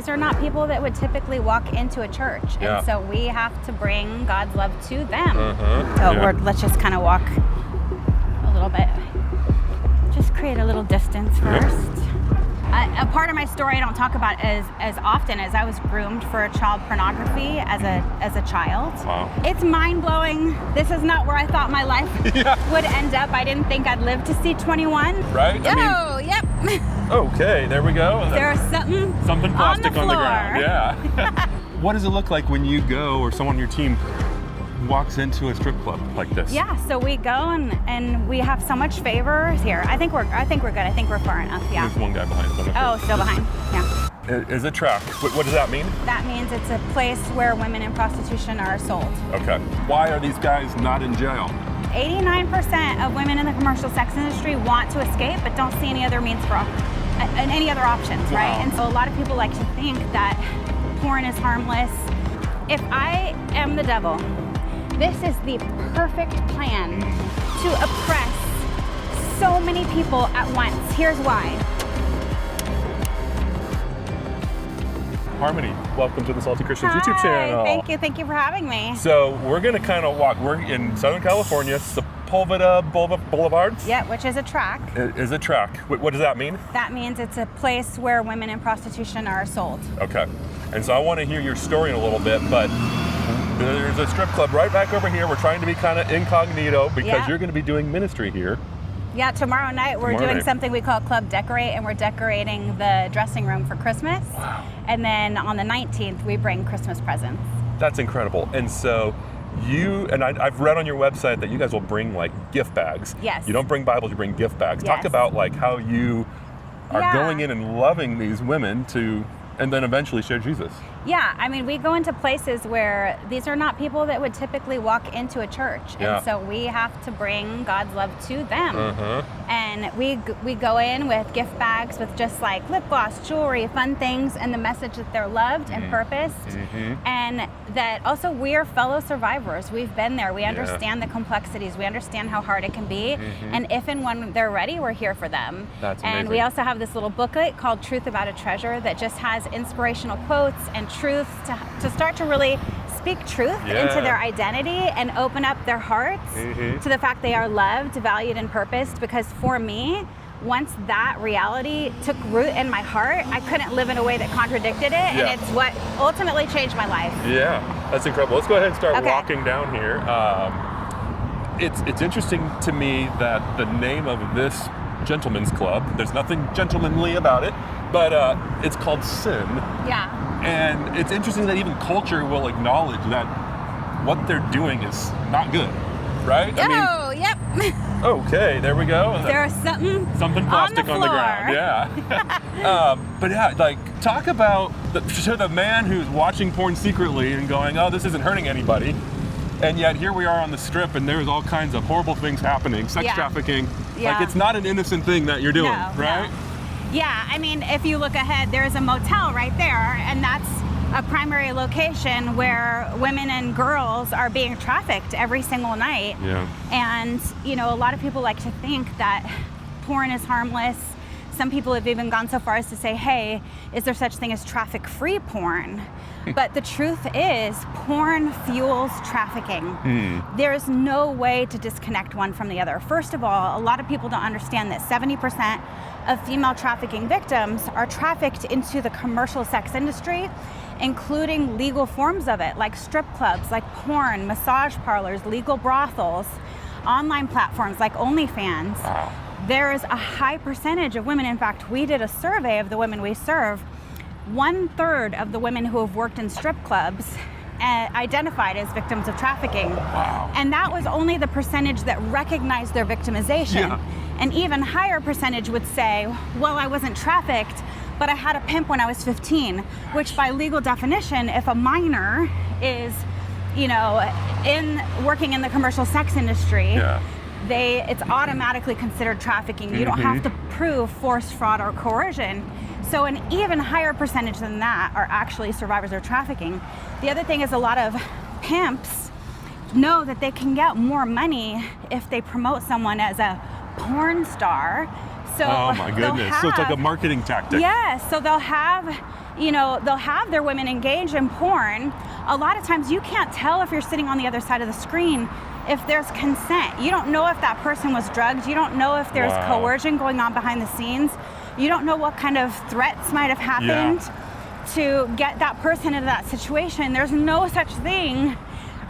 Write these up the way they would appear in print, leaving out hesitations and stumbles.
These are not people that would typically walk into a church. Yeah. And so we have to bring God's love to them. Yeah. Let's just kind of walk a little bit. Just create a little distance first. A part of my story I don't talk about as often as I was groomed for child pornography as a child. Wow. It's mind-blowing. This is not where I thought my life would end up. I didn't think I'd live to see 21. Right? Yep. Okay, there we go. There's something plastic on the ground. Yeah. What does it look like when you go or someone on your team walks into a strip club like this? Yeah, so we go and we have so much favor here. I think we're good. I think we're far enough. Yeah. There's one guy behind us. Oh, still behind. Yeah. Is it track? What does that mean? That means it's a place where women in prostitution are sold. Okay. Why are these guys not in jail? 89% of women in the commercial sex industry want to escape, but don't see any other means for any other options, right? Wow. And so a lot of people like to think that porn is harmless. If I am the devil, this is the perfect plan to oppress so many people at once. Here's why. Harmony, welcome to the Salty Christians YouTube channel. Thank you for having me. So we're gonna kind of walk. We're in Southern California, Sepulveda Boulevard. Yeah, which is a track. It is a track. What does that mean? That means it's a place where women in prostitution are sold. Okay. And so I want to hear your story in a little bit, but there's a strip club right back over here. We're trying to be kind of incognito because you're going to be doing ministry here. Yeah, tomorrow night we're doing something we call Club Decorate, and we're decorating the dressing room for Christmas. Wow. And then on the 19th, we bring Christmas presents. That's incredible. And so I've read on your website that you guys will bring like gift bags. Yes. You don't bring Bibles, you bring gift bags. Yes. Talk about like how you are going in and loving these women and then eventually share Jesus. Yeah, I mean, we go into places where these are not people that would typically walk into a church. Yeah. And so we have to bring God's love to them. Uh-huh. And we go in with gift bags with just like lip gloss, jewelry, fun things, and the message that they're loved and purposed. And that also we're fellow survivors. We've been there. We understand the complexities. We understand how hard it can be. And if and when they're ready, we're here for them. That's amazing. And we also have this little booklet called Truth About a Treasure that just has inspirational quotes and truths to start to really speak truth into their identity and open up their hearts to the fact they are loved, valued, and purposed. Because for me, once that reality took root in my heart, I couldn't live in a way that contradicted it, and it's what ultimately changed my life. Yeah, that's incredible. Let's go ahead and start walking down here. It's interesting to me that the name of this gentleman's club, there's nothing gentlemanly about it, but it's called Sin. Yeah. And it's interesting that even culture will acknowledge that what they're doing is not good, right? Yep. Okay, there we go. There's something plastic on the ground. Yeah. But yeah, like talk about the man who's watching porn secretly and going, oh, this isn't hurting anybody. And yet here we are on the strip and there's all kinds of horrible things happening, sex trafficking. Yeah. Like it's not an innocent thing that you're doing, right? No. Yeah, I mean, if you look ahead, there's a motel right there, and that's a primary location where women and girls are being trafficked every single night. Yeah. And, you know, a lot of people like to think that porn is harmless. Some people have even gone so far as to say, hey, is there such thing as traffic-free porn? But the truth is, porn fuels trafficking. There's no way to disconnect one from the other. First of all, a lot of people don't understand that 70% of female trafficking victims are trafficked into the commercial sex industry, including legal forms of it, like strip clubs, like porn, massage parlors, legal brothels, online platforms like OnlyFans. Wow. There is a high percentage of women. In fact, we did a survey of the women we serve. 1/3 of the women who have worked in strip clubs identified as victims of trafficking. Wow. And that was only the percentage that recognized their victimization. Yeah. An even higher percentage would say, well, I wasn't trafficked, but I had a pimp when I was 15, which by legal definition, if a minor is, you know, working in the commercial sex industry, it's automatically considered trafficking. You don't have to prove force, fraud, or coercion. So an even higher percentage than that are actually survivors of trafficking. The other thing is a lot of pimps know that they can get more money if they promote someone as a porn star. So oh my goodness. So it's like a marketing tactic. Yes. So they'll have, they'll have their women engaged in porn. A lot of times you can't tell if you're sitting on the other side of the screen if there's consent. You don't know if that person was drugged. You don't know if there's coercion going on behind the scenes. You don't know what kind of threats might have happened to get that person into that situation. There's no such thing,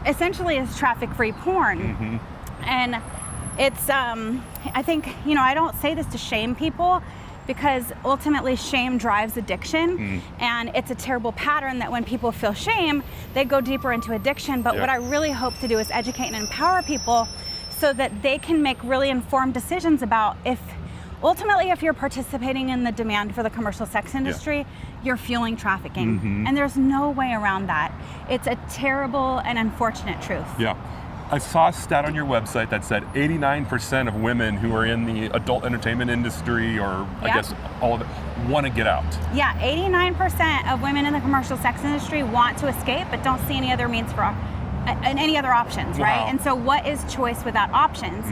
essentially, as traffic-free porn. And it's, I think, I don't say this to shame people, because ultimately shame drives addiction, and it's a terrible pattern that when people feel shame, they go deeper into addiction. But what I really hope to do is educate and empower people so that they can make really informed decisions about if you're participating in the demand for the commercial sex industry, you're fueling trafficking. And there's no way around that. It's a terrible and unfortunate truth. I saw a stat on your website that said 89% of women who are in the adult entertainment industry, or I guess all of it, want to get out. 89% of women in the commercial sex industry want to escape, but don't see any other means for any other options, right? And so what is choice without options?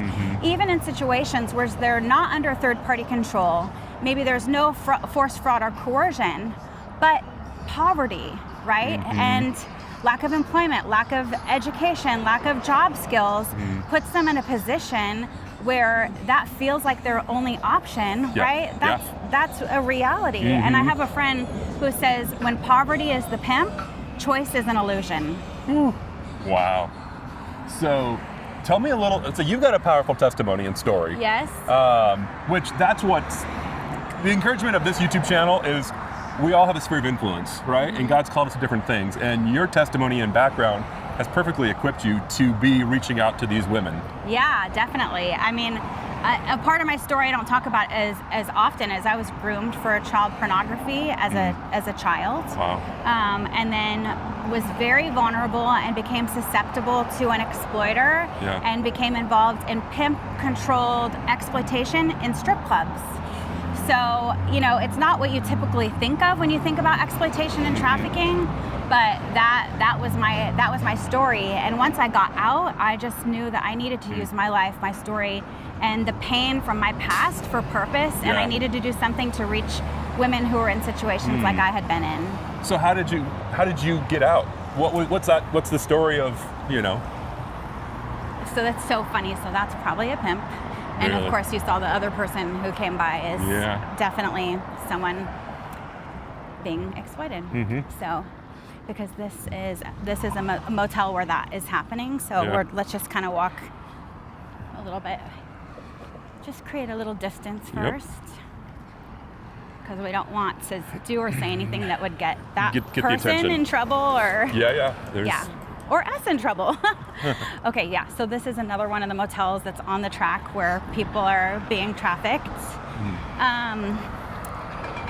Even in situations where they're not under third-party control, maybe there's no force, fraud, or coercion, but poverty, right? And lack of employment, lack of education, lack of job skills puts them in a position where that feels like their only option, right? That's a reality. And I have a friend who says, when poverty is the pimp, choice is an illusion. Wow. So tell me a little, so you've got a powerful testimony and story. Yes. Which that's what's, the encouragement of this YouTube channel is we all have a sphere of influence, right? And God's called us to different things. And your testimony and background has perfectly equipped you to be reaching out to these women. Yeah, definitely. I mean, a part of my story I don't talk about as often as I was groomed for child pornography as a child. Wow. And then was very vulnerable and became susceptible to an exploiter and became involved in pimp-controlled exploitation in strip clubs. So, it's not what you typically think of when you think about exploitation and trafficking, but that was my story. And once I got out, I just knew that I needed to use my life, my story, and the pain from my past for purpose, and I needed to do something to reach women who were in situations like I had been in. So how did you get out? What's the story of, So that's so funny. So that's probably a pimp. And of course, you saw the other person who came by is definitely someone being exploited. So, because this is a motel where that is happening. So let's just kind of walk a little bit. Just create a little distance first, because we don't want to do or say anything that would get that person in trouble, or or us in trouble. Okay, so this is another one of the motels that's on the track where people are being trafficked.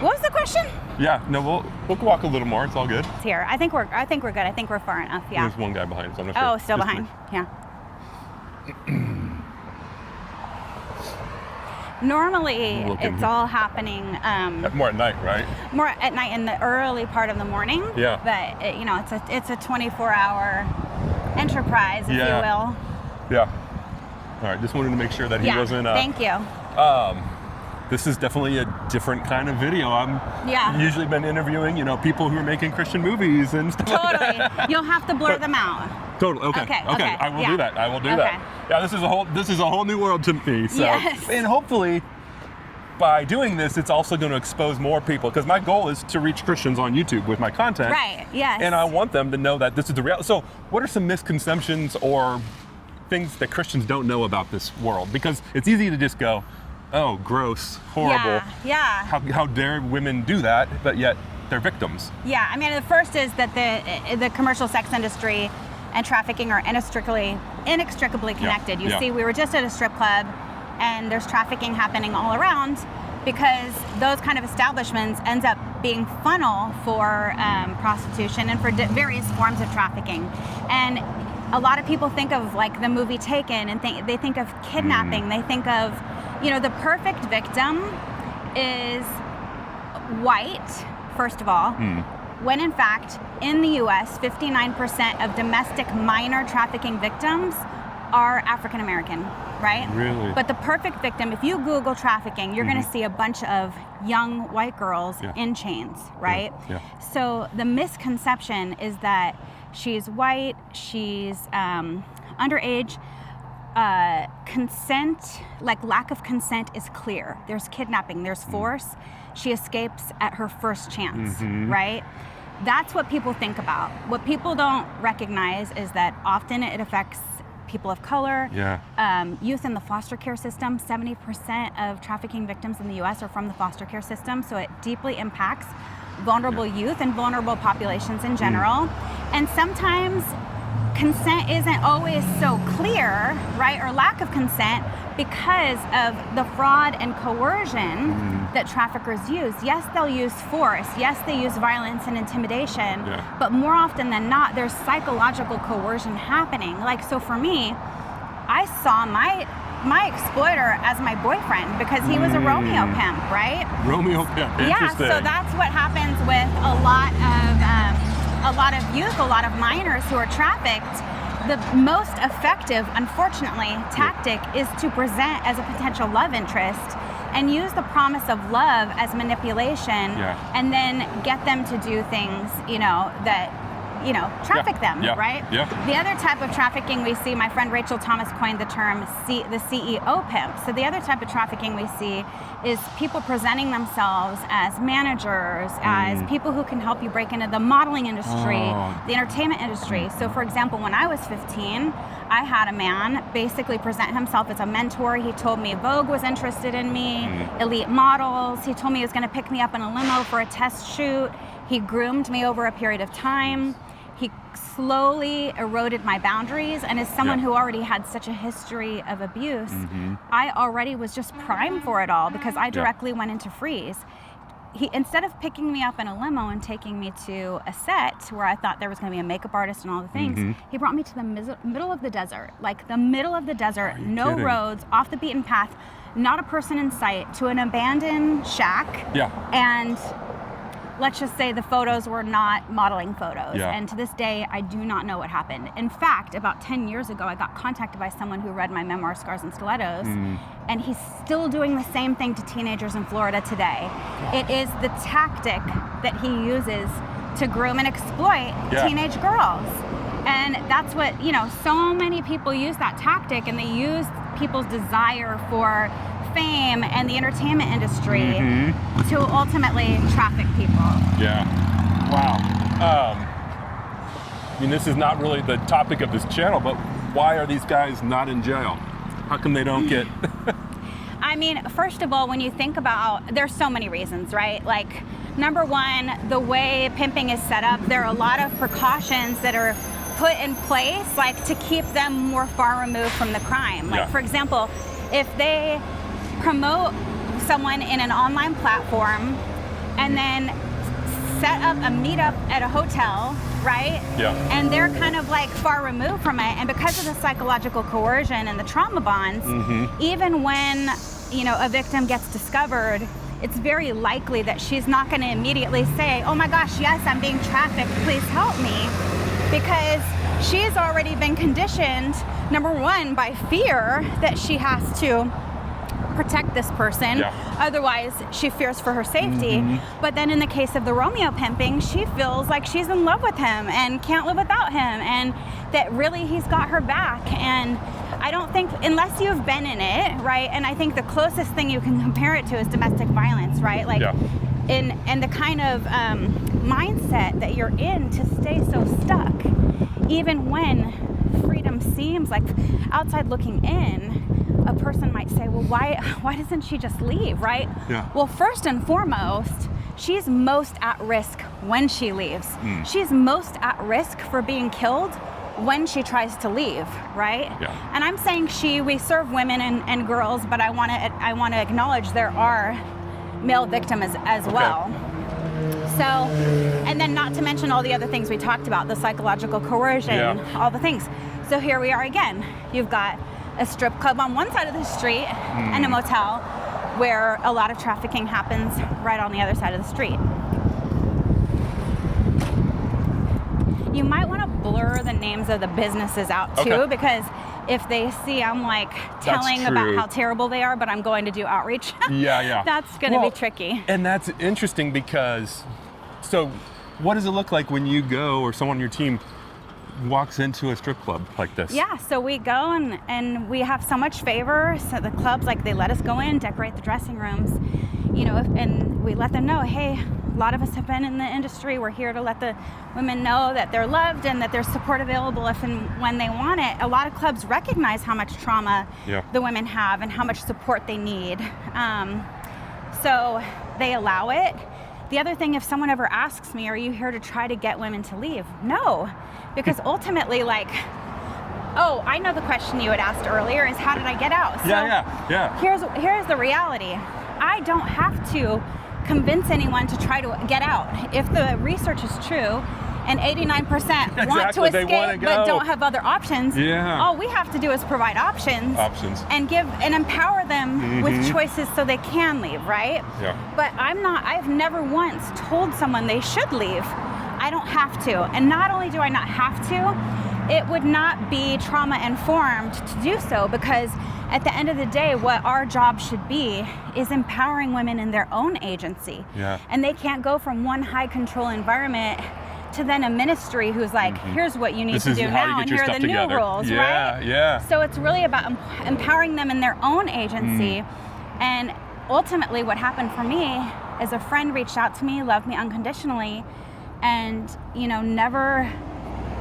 What was the question? We'll walk a little more. It's all good. It's here. I think we're good. I think we're far enough. There's one guy behind, so I'm not sure. Oh, still behind. Normally, it's all happening more at night, right? More at night in the early part of the morning. But it's a 24-hour enterprise, if you will. All right. Just wanted to make sure that he wasn't. Thank you. This is definitely a different kind of video. I'm usually been interviewing, people who are making Christian movies and stuff. Totally. You'll have to blur them out. Totally. Okay. I will do that. Yeah, this is a whole new world to me. So, and hopefully, by doing this, it's also going to expose more people, because my goal is to reach Christians on YouTube with my content. Right. Yes. And I want them to know that this is the reality. So, what are some misconceptions or things that Christians don't know about this world? Because it's easy to just go, oh, gross, horrible. How dare women do that? But yet they're victims. I mean, the first is that the commercial sex industry and trafficking are inextricably connected. You see, we were just at a strip club, and there's trafficking happening all around, because those kind of establishments ends up being funnel for prostitution and for various forms of trafficking. And a lot of people think of like the movie Taken, and they think of kidnapping. They think of, the perfect victim is white, first of all, when in fact, in the US, 59% of domestic minor trafficking victims are African American, right? Really? But the perfect victim, if you Google trafficking, you're going to see a bunch of young white girls in chains, right? Yeah. So the misconception is that she's white, she's underage. Consent, like lack of consent, is clear. There's kidnapping, there's force. She escapes at her first chance, right? That's what people think about. What people don't recognize is that often it affects people of color, youth in the foster care system. 70% of trafficking victims in the US are from the foster care system, so it deeply impacts vulnerable youth and vulnerable populations in general. And sometimes consent isn't always so clear, right, or lack of consent, because of the fraud and coercion that traffickers use. Yes, they'll use force. Yes, they use violence and intimidation. But more often than not, there's psychological coercion happening. Like, so for me, I saw my exploiter as my boyfriend because he was a Romeo pimp, right? Romeo pimp. Interesting. Yeah, so that's what happens with a lot of youth, a lot of minors who are trafficked. The most effective, unfortunately, tactic is to present as a potential love interest and use the promise of love as manipulation, and then get them to do things, traffic them, right? The other type of trafficking we see, my friend Rachel Thomas coined the term the CEO pimp. So the other type of trafficking we see is people presenting themselves as managers, as people who can help you break into the modeling industry, the entertainment industry. So for example, when I was 15, I had a man basically present himself as a mentor. He told me Vogue was interested in me, elite models. He told me he was gonna pick me up in a limo for a test shoot. He groomed me over a period of time. He slowly eroded my boundaries, and as someone who already had such a history of abuse, I already was just primed for it all because I directly went into freeze. He, instead of picking me up in a limo and taking me to a set where I thought there was going to be a makeup artist and all the things, he brought me to the middle of the desert, like the middle of the desert, no roads, off the beaten path, not a person in sight, to an abandoned shack. And let's just say the photos were not modeling photos. And to this day, I do not know what happened. In fact, about 10 years ago, I got contacted by someone who read my memoir, Scars and Stilettos, and he's still doing the same thing to teenagers in Florida today. It is the tactic that he uses to groom and exploit teenage girls. And that's what, so many people use that tactic, and they use people's desire for fame and the entertainment industry to ultimately traffic people. Wow. I mean, this is not really the topic of this channel, but why are these guys not in jail? How come they don't get... I mean, first of all, when you think about, there's so many reasons, right? Like, number one, the way pimping is set up, there are a lot of precautions that are put in place, like, to keep them more far removed from the crime. Like, for example, if they promote someone in an online platform and then set up a meetup at a hotel, right? And they're kind of like far removed from it, and because of the psychological coercion and the trauma bonds, even when a victim gets discovered, it's very likely that she's not going to immediately say, oh my gosh, yes, I'm being trafficked, please help me, because she's already been conditioned, number one, by fear that she has to protect this person, otherwise she fears for her safety. But then in the case of the Romeo pimping, she feels like she's in love with him and can't live without him, and that really he's got her back. And I don't think, unless you've been in it, right, and I think the closest thing you can compare it to is domestic violence, right? Like in the kind of mindset that you're in to stay so stuck, even when freedom seems like, outside looking in, a person might say, well, why doesn't she just leave, right? Well, first and foremost, she's most at risk when she leaves. She's most at risk for being killed when she tries to leave, right? And I'm saying we serve women and girls, but I want to acknowledge there are male victims as well. So, and then not to mention all the other things we talked about, the psychological coercion, all the things. So here we are again. You've got a strip club on one side of the street and a motel where a lot of trafficking happens right on the other side of the street. You might want to blur the names of the businesses out too, because if they see I'm like telling about how terrible they are, but I'm going to do outreach. Yeah. That's going to be tricky. And that's interesting because, so what does it look like when you go or someone on your team walks into a strip club like this? Yeah, so we go and we have so much favor. So the clubs, like, they let us go in, decorate the dressing rooms, you know, and we let them know, hey, a lot of us have been in the industry. We're here to let the women know that they're loved and that there's support available if and when they want it. A lot of clubs recognize how much trauma the women have and how much support they need. So they allow it. The other thing, if someone ever asks me, are you here to try to get women to leave? No, because ultimately, like, oh, I know the question you had asked earlier is how did I get out? So yeah. Here's the reality. I don't have to convince anyone to try to get out. If the research is true and 89% want to escape but don't have other options, all we have to do is provide options. And give and empower them with choices so they can leave, right? Yeah. But I've never once told someone they should leave. I don't have to. And not only do I not have to, it would not be trauma informed to do so, because at the end of the day, what our job should be is empowering women in their own agency. Yeah. And they can't go from one high control environment to then a ministry who's like, here's what you need to do now, and here are the new rules, right? Yeah. So it's really about empowering them in their own agency. And ultimately what happened for me is a friend reached out to me, loved me unconditionally, and, you know, never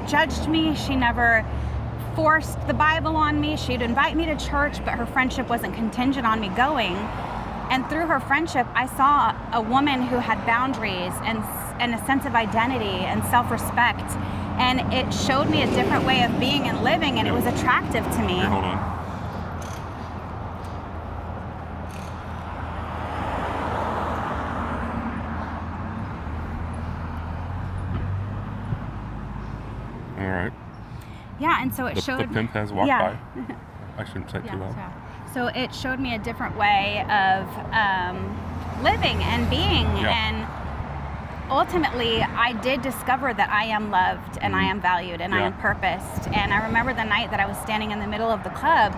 judged me. She never forced the Bible on me. She'd invite me to church, but her friendship wasn't contingent on me going. And through her friendship, I saw a woman who had boundaries and a sense of identity and self-respect. And it showed me a different way of being and living, and it was attractive to me. Here, hold on. All right. Yeah, and so it showed... The pimp has walked by. I shouldn't say too loud. So it showed me a different way of living and being. And ultimately, I did discover that I am loved and I am valued and I am purposed. And I remember the night that I was standing in the middle of the club,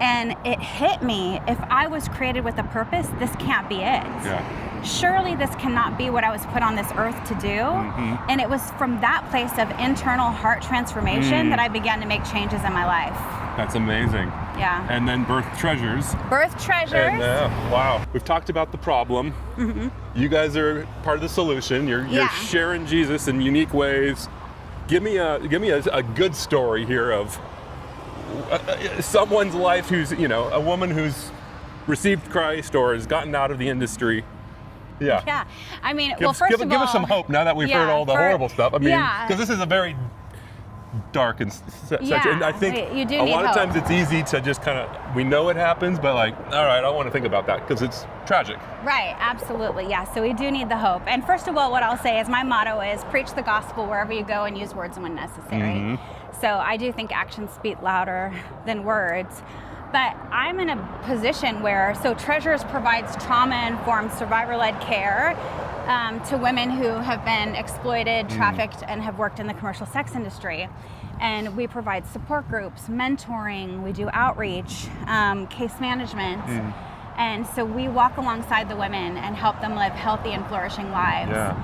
and it hit me, if I was created with a purpose, this can't be it. Surely this cannot be what I was put on this earth to do. And it was from that place of internal heart transformation that I began to make changes in my life. That's amazing. Yeah. And then birth treasures. Birth treasures. And, wow. We've talked about the problem. You guys are part of the solution. You're sharing Jesus in unique ways. Give me a good story here of someone's life who's, you know, a woman who's received Christ or has gotten out of the industry. Yeah. I mean, give us some hope now that we've heard all the horrible stuff. I mean, because this is a very dark and such. And I think a lot of times it's easy to just kind of, we know it happens, but like, all right, I don't want to think about that because it's tragic. Right, absolutely, yeah. So we do need the hope. And first of all, what I'll say is my motto is preach the gospel wherever you go and use words when necessary. So I do think actions speak louder than words. But I'm in a position where, so Treasures provides trauma-informed, survivor-led care to women who have been exploited, trafficked, and have worked in the commercial sex industry. And we provide support groups, mentoring, we do outreach, case management. And so we walk alongside the women and help them live healthy and flourishing lives.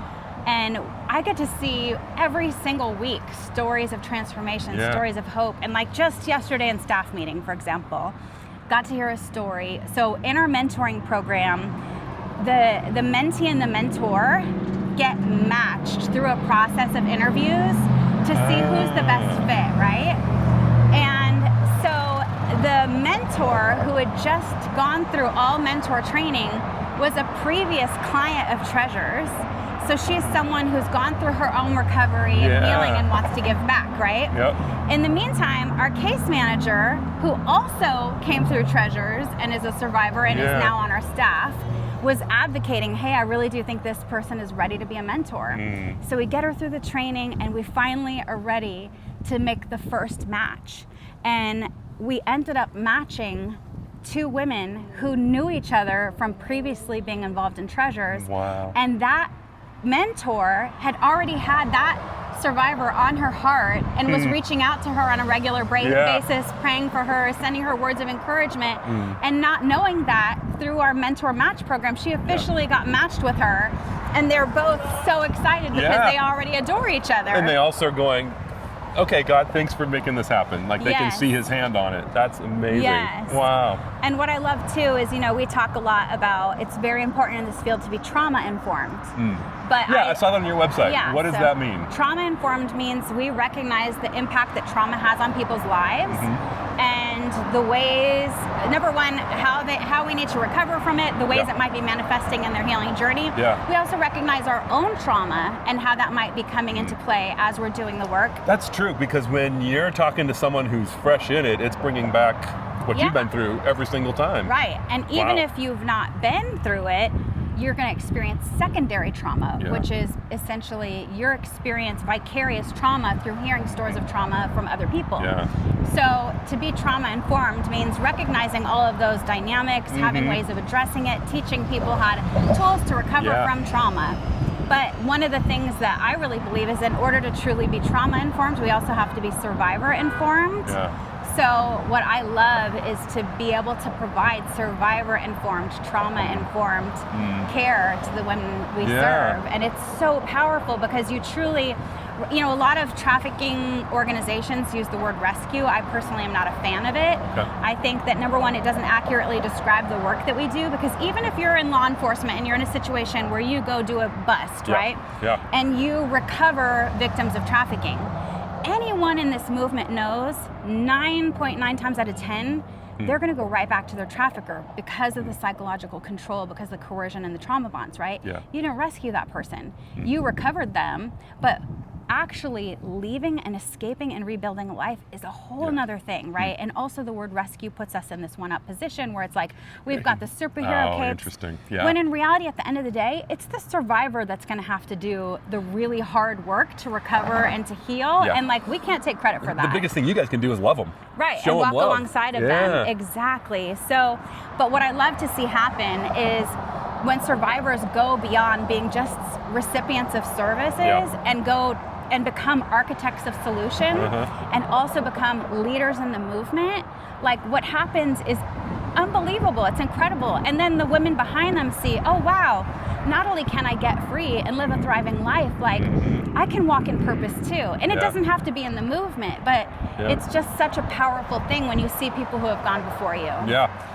And I get to see every single week stories of transformation, stories of hope. And like just yesterday in staff meeting, for example, got to hear a story. So in our mentoring program, the mentee and the mentor get matched through a process of interviews to see who's the best fit, right? And so the mentor who had just gone through all mentor training was a previous client of Treasures. So she's someone who's gone through her own recovery and healing and wants to give back, right? In the meantime, our case manager, who also came through Treasures and is a survivor and is now on our staff, was advocating, hey, I really do think this person is ready to be a mentor. So we get her through the training and we finally are ready to make the first match. And we ended up matching two women who knew each other from previously being involved in Treasures. And that mentor had already had that survivor on her heart and was reaching out to her on a regular basis, praying for her, sending her words of encouragement, and not knowing that through our mentor match program, she officially got matched with her, and they're both so excited because they already adore each other. And they also are going, okay, God, thanks for making this happen. Like they can see his hand on it. That's amazing. Yes. Wow. And what I love too is, we talk a lot about it's very important in this field to be trauma informed. But I saw that on your website. Yeah, what does that mean? Trauma informed means we recognize the impact that trauma has on people's lives and the ways, number one, how we need to recover from it, the ways it might be manifesting in their healing journey. We also recognize our own trauma and how that might be coming into play as we're doing the work. That's true, because when you're talking to someone who's fresh in it, it's bringing back what you've been through every single time. Right. And even if you've not been through it, you're going to experience secondary trauma, which is essentially your experience vicarious trauma through hearing stories of trauma from other people. So to be trauma informed means recognizing all of those dynamics, having ways of addressing it, teaching people tools to recover from trauma. But one of the things that I really believe is in order to truly be trauma informed, we also have to be survivor informed. So what I love is to be able to provide survivor-informed, trauma-informed care to the women we serve. And it's so powerful because you truly, a lot of trafficking organizations use the word rescue. I personally am not a fan of it. I think that, number one, it doesn't accurately describe the work that we do, because even if you're in law enforcement and you're in a situation where you go do a bust, right? And you recover victims of trafficking, anyone in this movement knows 9.9 times out of 10, they're going to go right back to their trafficker because of the psychological control, because of the coercion and the trauma bonds, right? You didn't rescue that person. You recovered them, but actually leaving and escaping and rebuilding a life is a whole nother thing, right? And also the word rescue puts us in this one-up position where it's like, we've got the superhero capes. Interesting. When in reality, at the end of the day, it's the survivor that's going to have to do the really hard work to recover and to heal. And we can't take credit for that. The biggest thing you guys can do is love them. Right, Show and walk them love. alongside of them. Exactly. So, but what I love to see happen is when survivors go beyond being just recipients of services and go and become architects of solution and also become leaders in the movement, what happens is unbelievable. It's incredible. And then the women behind them see, oh wow, not only can I get free and live a thriving life, I can walk in purpose too. And it doesn't have to be in the movement, but it's just such a powerful thing when you see people who have gone before you.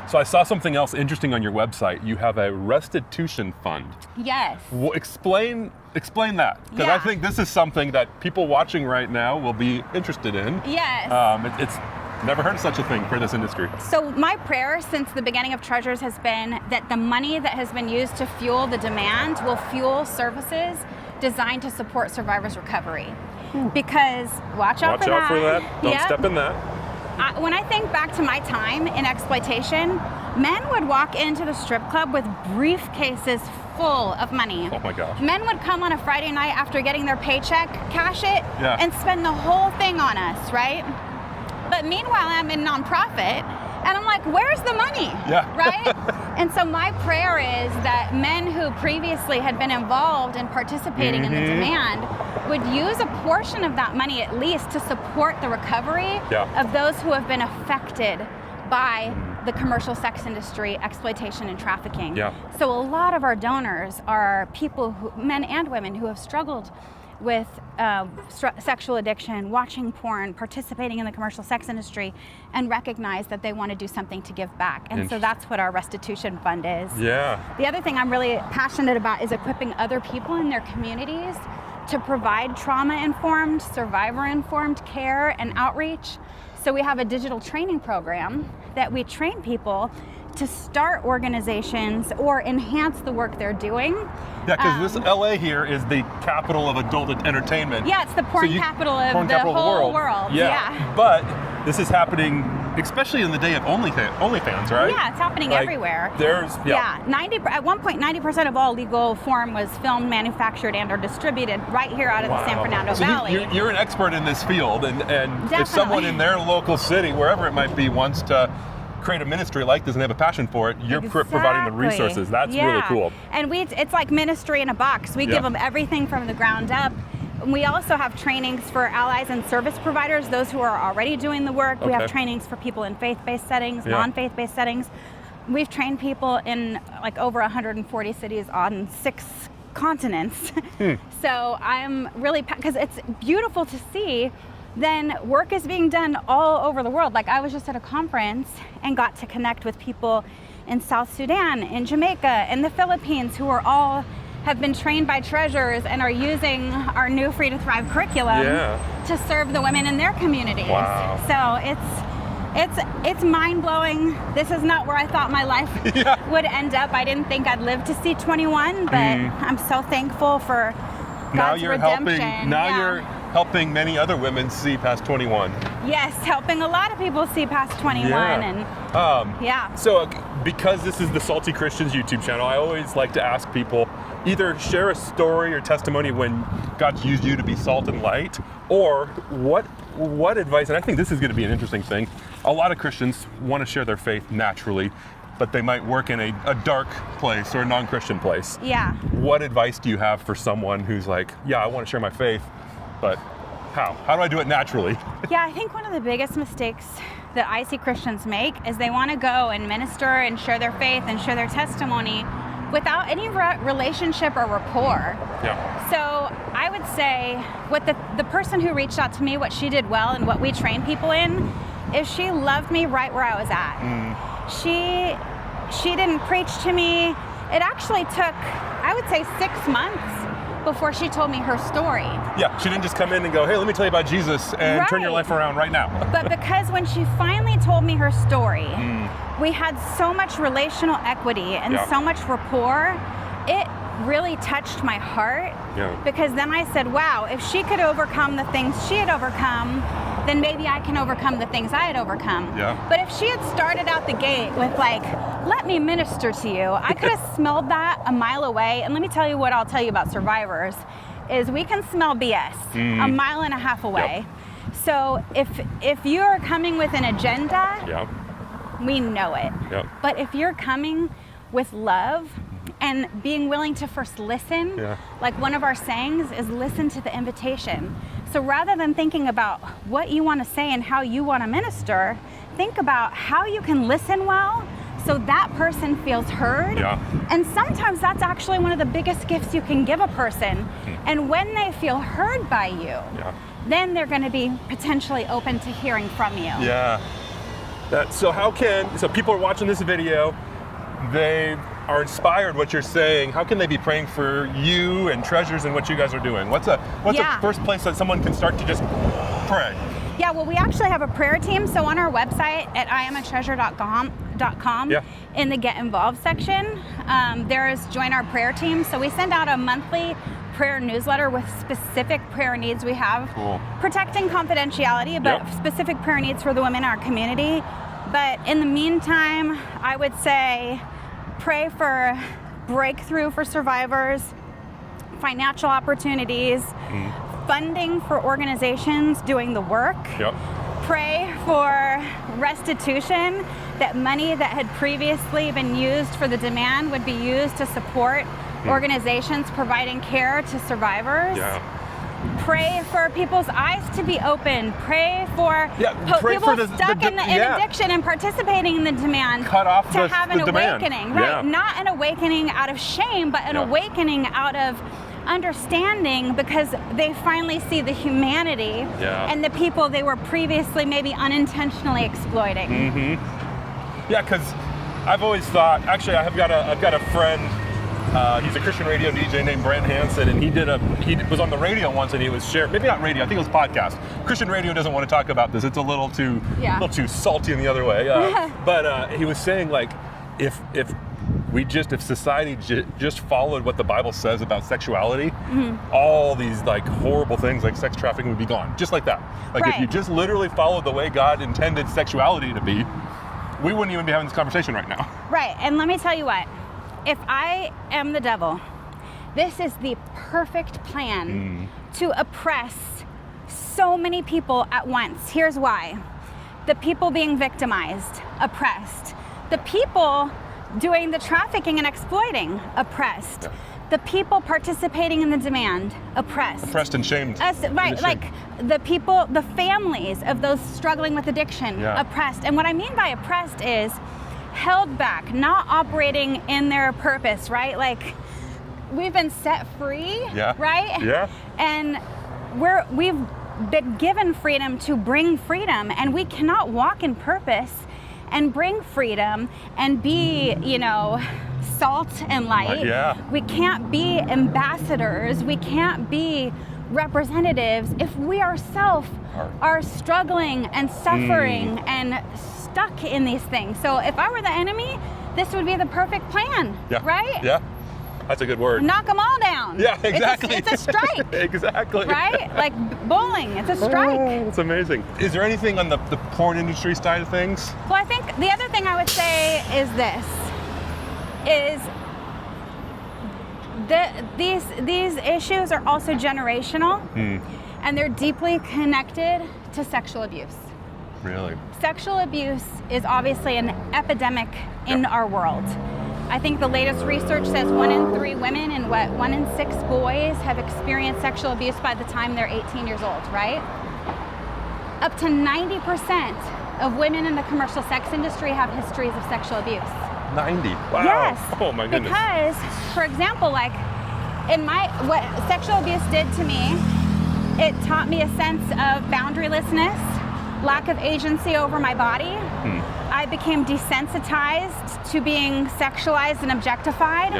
So I saw something else interesting on your website. You have a restitution fund. Yes. Well, explain that, because I think this is something that people watching right now will be interested in. Yes. It's never heard of such a thing for this industry. So my prayer since the beginning of Treasures has been that the money that has been used to fuel the demand will fuel services designed to support survivors' recovery. Because watch out for that. Don't step in that. When I think back to my time in exploitation, men would walk into the strip club with briefcases full of money. Oh my gosh. Men would come on a Friday night after getting their paycheck, cash it, and spend the whole thing on us, right? But meanwhile, I'm in nonprofit, and I'm like, where's the money? Right? And so my prayer is that men who previously had been involved in participating in the demand would use a portion of that money at least to support the recovery of those who have been affected by the commercial sex industry, exploitation, and trafficking. So a lot of our donors are people, men and women, who have struggled with sexual addiction, watching porn, participating in the commercial sex industry, and recognize that they want to do something to give back. And so that's what our Restitution Fund is. The other thing I'm really passionate about is equipping other people in their communities to provide trauma-informed, survivor-informed care and outreach. So we have a digital training program that we train people to start organizations or enhance the work they're doing. Because this LA here is the capital of adult entertainment. It's the porn capital of the whole world. But this is happening, especially in the day of OnlyFans, right? It's happening everywhere. There's, at one point, 90% of all legal porn was filmed, manufactured, and or distributed right here out of the San Fernando Valley. You're an expert in this field, and if someone in their local city, wherever it might be, wants to create a ministry like this and have a passion for it, you're providing the resources. That's really cool. And it's like ministry in a box. We give them everything from the ground up. we also have trainings for allies and service providers, those who are already doing the work. We have trainings for people in faith-based settings, non-faith-based settings. We've trained people in like over 140 cities on 6 continents. So I'm really, because it's beautiful to see then work is being done all over the world. Like I was just at a conference and got to connect with people in South Sudan, in Jamaica, in the Philippines, who are all have been trained by treasures and are using our new Free to Thrive curriculum to serve the women in their communities. Wow. So it's mind-blowing. This is not where I thought my life would end up. I didn't think I'd live to see 21, but I'm so thankful for God's redemption. You're helping many other women see past 21. Yes, helping a lot of people see past 21. So because this is the Salty Christians YouTube channel, I always like to ask people, either share a story or testimony when God's used you to be salt and light, or what advice, and I think this is going to be an interesting thing. A lot of Christians want to share their faith naturally, but they might work in a dark place or a non-Christian place. Yeah. What advice do you have for someone who's like, yeah, I want to share my faith, but how? How do I do it naturally? Yeah, I think one of the biggest mistakes that I see Christians make is they want to go and minister and share their faith and share their testimony without any relationship or rapport. Yeah. So I would say what the person who reached out to me, what she did well and what we train people in, is she loved me right where I was at. She didn't preach to me. It actually took, I would say, 6 months before she told me her story. Yeah, she didn't just come in and go, hey, let me tell you about Jesus and turn your life around right now. But because when she finally told me her story, we had so much relational equity and so much rapport, it really touched my heart. Because then I said, wow, if she could overcome the things she had overcome, then maybe I can overcome the things I had overcome. But if she had started out the gate with like, let me minister to you, I could have smelled that a mile away. And let me tell you what I'll tell you about survivors, is we can smell BS a mile and a half away. So if you're coming with an agenda, we know it. But if you're coming with love and being willing to first listen, like one of our sayings is listen to the invitation. So rather than thinking about what you want to say and how you want to minister, think about how you can listen well so that person feels heard. And sometimes that's actually one of the biggest gifts you can give a person. And when they feel heard by you, then they're going to be potentially open to hearing from you. So people are watching this video, they are inspired what you're saying. How can they be praying for you and treasures and what you guys are doing? What's the first place that someone can start to just pray? Yeah, well, we actually have a prayer team. So on our website at iamatreasure.com, in the Get Involved section, there's Join Our Prayer Team. So we send out a monthly prayer newsletter with specific prayer needs we have. Protecting confidentiality, but specific prayer needs for the women in our community. But in the meantime, I would say pray for breakthrough for survivors, financial opportunities, funding for organizations doing the work. Pray for restitution, that money that had previously been used for the demand would be used to support organizations providing care to survivors. Pray for people's eyes to be open. Pray for people stuck in addiction and participating in the demand to have an awakening. Not an awakening out of shame, but an awakening out of understanding, because they finally see the humanity and the people they were previously maybe unintentionally exploiting. Because I've always thought, actually I've got a friend, he's a Christian radio DJ named Brent Hansen, and he was on the radio once, and he was sharing, maybe not radio, I think it was podcast. Christian radio doesn't want to talk about this. It's a little too salty in the other way. But he was saying, like, if society just followed what the Bible says about sexuality, all these like horrible things like sex trafficking would be gone, just like that. Like if you just literally followed the way God intended sexuality to be, we wouldn't even be having this conversation right now. And let me tell you what, if I am the devil, this is the perfect plan to oppress so many people at once. Here's why. The people being victimized, oppressed. The people doing the trafficking and exploiting, oppressed. the people participating in the demand, oppressed. Oppressed and shamed. Right, like the people, the families of those struggling with addiction, oppressed. And what I mean by oppressed is held back, not operating in their purpose, right? Like we've been set free, right? Yeah. And we've been given freedom to bring freedom, and we cannot walk in purpose and bring freedom and be, you know, salt and light. We can't be ambassadors. We can't be representatives if we ourselves are struggling and suffering and stuck in these things. So if I were the enemy, this would be the perfect plan, right? Yeah. That's a good word. Knock them all down. Yeah, exactly. It's a strike. Exactly. Right? Like bowling, it's a strike. That's amazing. Is there anything on the porn industry side of things? Well, I think the other thing I would say is this, these issues are also generational, and they're deeply connected to sexual abuse. Really? Sexual abuse is obviously an epidemic in our world. I think the latest research says 1 in 3 women and 1 in 6 boys have experienced sexual abuse by the time they're 18 years old, right? Up to 90% of women in the commercial sex industry have histories of sexual abuse. 90? Wow. Yes. Oh my goodness. Because, for example, like what sexual abuse did to me, it taught me a sense of boundarylessness, lack of agency over my body. I became desensitized to being sexualized and objectified.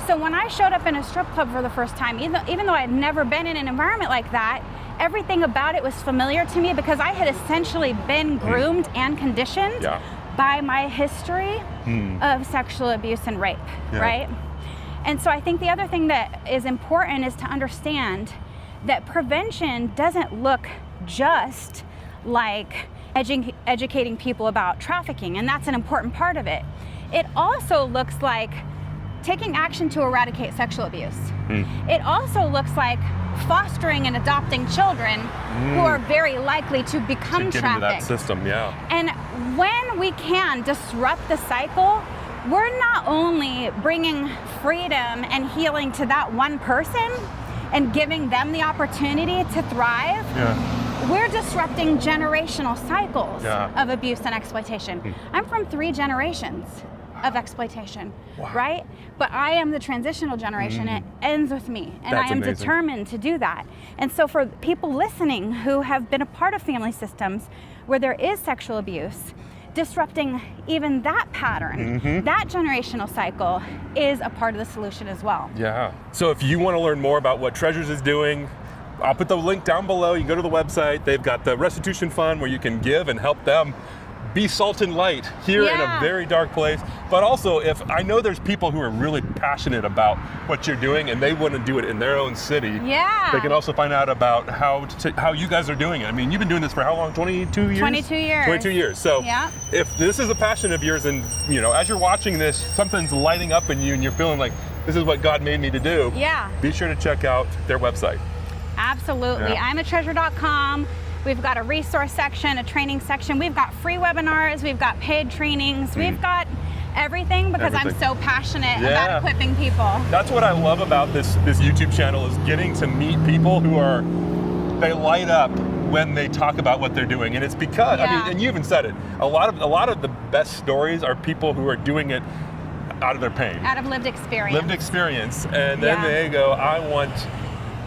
So when I showed up in a strip club for the first time, even though I had never been in an environment like that, everything about it was familiar to me because I had essentially been groomed and conditioned by my history of sexual abuse and rape, right? And so I think the other thing that is important is to understand that prevention doesn't look just like educating people about trafficking, and that's an important part of it. It also looks like taking action to eradicate sexual abuse. It also looks like fostering and adopting children who are very likely to become to get trafficked. Into that system, And when we can disrupt the cycle, we're not only bringing freedom and healing to that one person and giving them the opportunity to thrive, we're disrupting generational cycles of abuse and exploitation. I'm from 3 generations of exploitation, right? But I am the transitional generation. It ends with me, and That's I am amazing. determined to do that. And so for people listening who have been a part of family systems where there is sexual abuse, disrupting even that pattern, that generational cycle is a part of the solution as well. So if you want to learn more about what Treasures is doing, I'll put the link down below. You can go to the website. They've got the Restitution Fund where you can give and help them be salt and light here in a very dark place. But also, if I know there's people who are really passionate about what you're doing and they want to do it in their own city, they can also find out about how you guys are doing it. I mean, you've been doing this for how long? 22 years? 22 years. 22 years. So if this is a passion of yours and, you know, as you're watching this, something's lighting up in you and you're feeling like this is what God made me to do, be sure to check out their website. Absolutely. I'mAtreasure.com. We've got a resource section, a training section. We've got free webinars. We've got paid trainings. We've got everything because I'm so passionate about equipping people. That's what I love about this YouTube channel is getting to meet people who they light up when they talk about what they're doing. And it's because, I mean, and you even said it, a lot of the best stories are people who are doing it out of their pain. Out of lived experience. Lived experience. And then they go,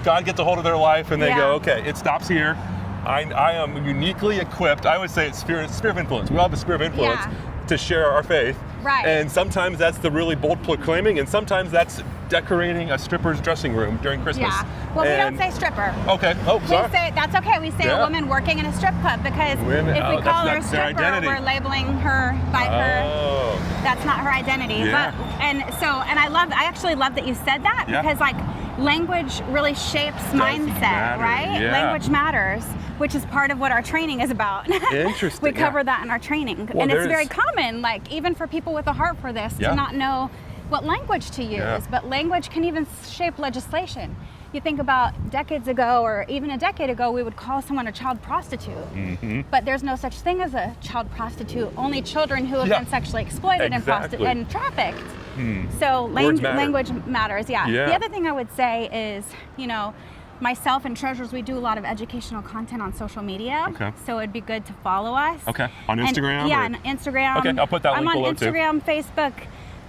God gets a hold of their life and they go, okay, it stops here. I am uniquely equipped. I would say it's sphere of influence. We all have a sphere of influence to share our faith. Right. And sometimes that's the really bold proclaiming, and sometimes that's decorating a stripper's dressing room during Christmas. Yeah. Well, we don't say stripper. Okay. Oh, sorry. We say, that's okay. We say a woman working in a strip club because if we call her a stripper, we're labeling her by her. That's not her identity. Yeah. But, I actually love that you said that because like language really shapes mindset, right? Yeah. Language matters, which is part of what our training is about. Interesting. We cover that in our training. Well, and it's very common, like even for people with a heart for this, to not know what language to use. But language can even shape legislation. you think about decades ago or even a decade ago, we would call someone a child prostitute. But there's no such thing as a child prostitute, only children who have been sexually exploited and trafficked. So language matters, yeah. The other thing I would say is, you know, myself and Treasures, we do a lot of educational content on social media. So it'd be good to follow us. On Instagram? On Instagram. I'll put that link below too. I'm on Instagram, Facebook,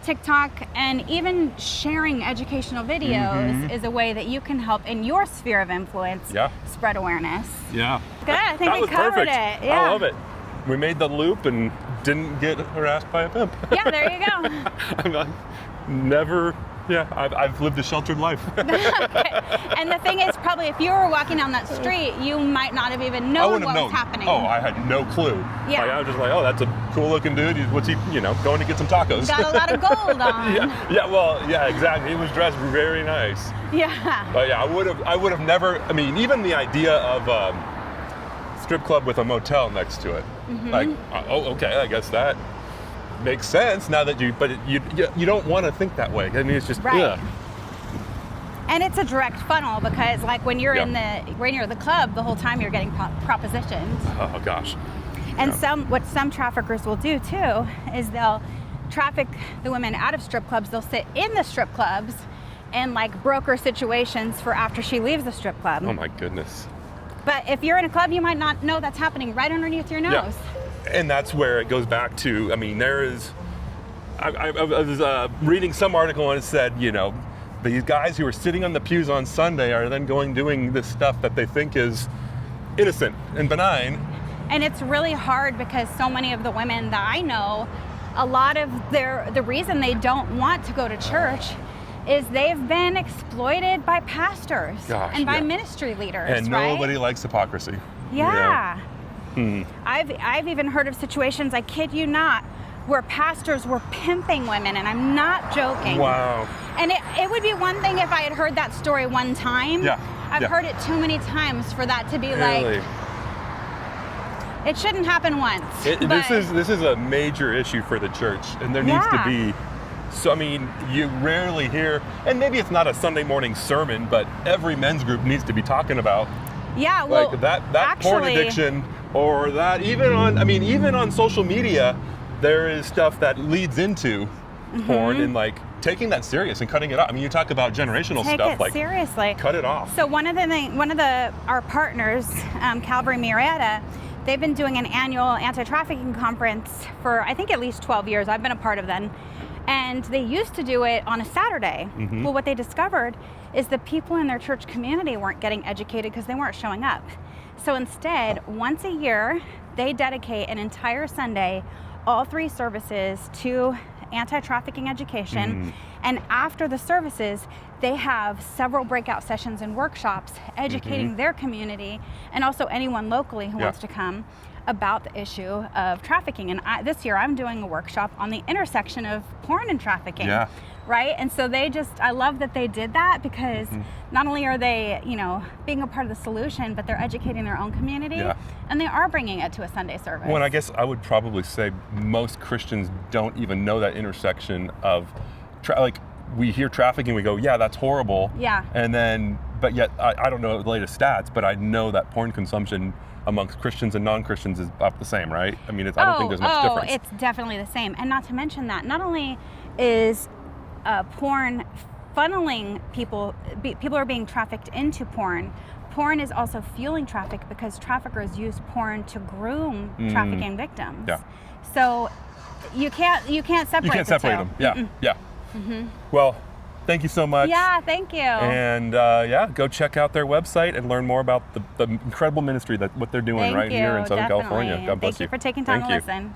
TikTok, and even sharing educational videos is a way that you can help in your sphere of influence spread awareness. Good, I think we covered it. I love it. We made the loop and didn't get harassed by a pimp. There you go. I've lived a sheltered life. And the thing is, probably if you were walking down that street, you might not have even known what was happening. Oh, I had no clue. Like, I was just like, oh, that's a cool looking dude. What's he, going to get some tacos. Got a lot of gold on. Exactly. He was dressed very nice. But I would have never, I mean, even the idea of strip club with a motel next to it. Like, okay, I guess that makes sense now that you don't want to think that way. I mean, it's just And it's a direct funnel because, like, when you're in the club, the whole time you're getting propositioned. Oh gosh. And what some traffickers will do too is they'll traffic the women out of strip clubs. They'll sit in the strip clubs and like broker situations for after she leaves the strip club. Oh my goodness. But if you're in a club, you might not know that's happening right underneath your nose. And that's where it goes back to, I mean, there is, I was reading some article and it said, these guys who are sitting on the pews on Sunday are then doing this stuff that they think is innocent and benign. And it's really hard because so many of the women that I know, a lot of the reason they don't want to go to church is they've been exploited by pastors and by ministry leaders. And nobody likes hypocrisy. I've even heard of situations, I kid you not, where pastors were pimping women, and I'm not joking. Wow. And it would be one thing if I had heard that story one time. I've heard it too many times for that to be like, it shouldn't happen once. This is a major issue for the church, and there needs to be. So I mean, you rarely hear, and maybe it's not a Sunday morning sermon, but every men's group needs to be talking about. Well, that porn addiction, or that even on social media, there is stuff that leads into porn, and like taking that serious and cutting it off. I mean, you talk about generational stuff, like seriously, cut it off. So our partners, Calvary Murrieta, they've been doing an annual anti-trafficking conference for I think at least 12 years. I've been a part of them. And they used to do it on a Saturday. Well, what they discovered is the people in their church community weren't getting educated because they weren't showing up. So instead, once a year, they dedicate an entire Sunday, all 3 services, to anti-trafficking education. And after the services, they have several breakout sessions and workshops educating their community and also anyone locally who wants to come about the issue of trafficking. And this year I'm doing a workshop on the intersection of porn and trafficking. Right? And so I love that they did that because not only are they, being a part of the solution, but they're educating their own community and they are bringing it to a Sunday service. Well, and I guess I would probably say most Christians don't even know that intersection of, we hear trafficking, we go, yeah, that's horrible. And then, but yet, I don't know the latest stats, but I know that porn consumption amongst Christians and non-Christians is about the same, right? I mean, I don't think there's much difference. It's definitely the same. And not to mention that, not only is porn funneling people are being trafficked into porn is also fueling traffic because traffickers use porn to groom trafficking victims. So you can't separate them. Well, thank you so much. Thank you. And go check out their website and learn more about the incredible ministry what they're doing here in Southern California. God bless you. Thank you for taking time to listen.